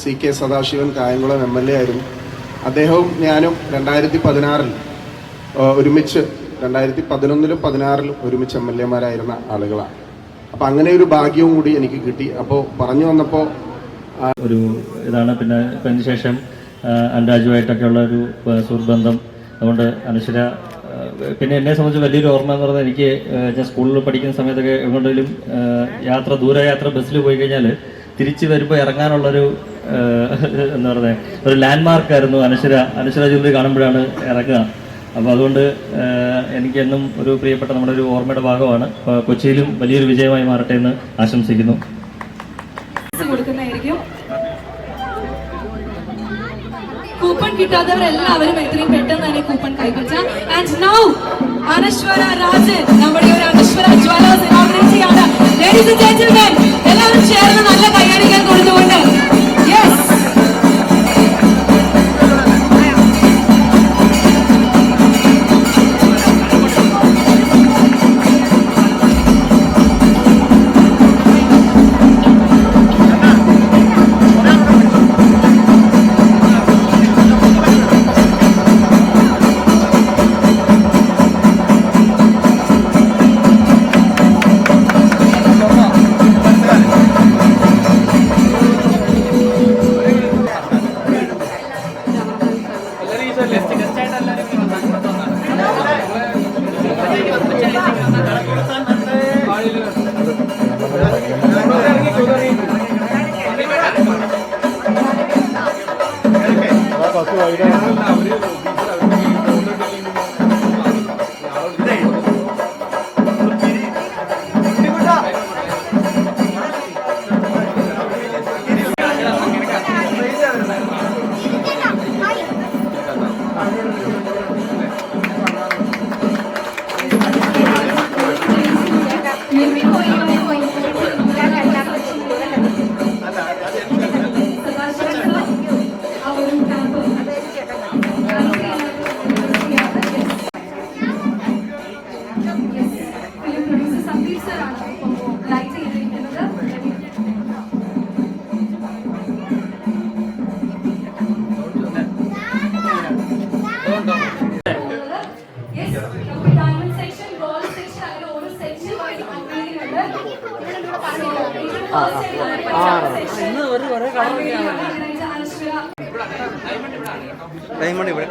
CK Sadasivan Kayamkulam MLA ആയിരുന്നു. അദ്ദേഹവും ഞാനും 2016 ഒരുമിച്ച് 2011 16 ഒരുമിച്ച് MLA-മാരായിരുന്ന ആളുകളാണ്. അപ്പം അങ്ങനെ ഒരു ഭാഗ്യവും കൂടി എനിക്ക് കിട്ടി. അപ്പോൾ പറഞ്ഞു വന്നപ്പോൾ ഒരു ഇതാണ്. പിന്നെ അതിന് ശേഷം അൻരാജുമായിട്ടൊക്കെയുള്ള ഒരു സുഹൃബന്ധം. അതുകൊണ്ട് അനശ്വര പിന്നെ എന്നെ സംബന്ധിച്ച് വലിയൊരു ഓർമ്മ എന്ന് പറഞ്ഞാൽ എനിക്ക് ഞാൻ സ്കൂളിൽ പഠിക്കുന്ന സമയത്തൊക്കെ എങ്ങോട്ടെങ്കിലും ദൂരയാത്ര ബസ്സിൽ പോയി കഴിഞ്ഞാൽ തിരിച്ച് വരുമ്പോൾ ഇറങ്ങാനുള്ളൊരു എന്താ പറയുക ഒരു ലാൻഡ് മാർക്കായിരുന്നു അനശ്വര ജ്വല്ലറി കാണുമ്പോഴാണ് ഇറങ്ങുക. അപ്പോൾ അതുകൊണ്ട് എനിക്കെന്നും ഒരു പ്രിയപ്പെട്ട നമ്മുടെ ഒരു ഓർമ്മയുടെ ഭാഗമാണ്. കൊച്ചിയിലും വലിയൊരു വിജയമായി മാറട്ടെ എന്ന് ആശംസിക്കുന്നു. കൂപ്പൺ കിട്ടാത്തവരെല്ലാവരും എത്രയും പെട്ടെന്ന് തന്നെ കൂപ്പൺ കൈവച്ച. ആൻഡ് നൗ അനശ്വര രാജൻ നമ്മുടെ ഒരു അനശ്വര ജ്വല്ലേഴ്സ് ഇനോഗ്രേറ്റ് ചെയ്യാണ്. ലേഡീസ് ആൻഡ് ജെന്റിൽമെൻ എല്ലാവരും ചേർന്ന് നല്ല കൈയടികൾ കൊടുത്തുകൊണ്ട് യെസ് ഡയമണ്ട് ഇവിടെ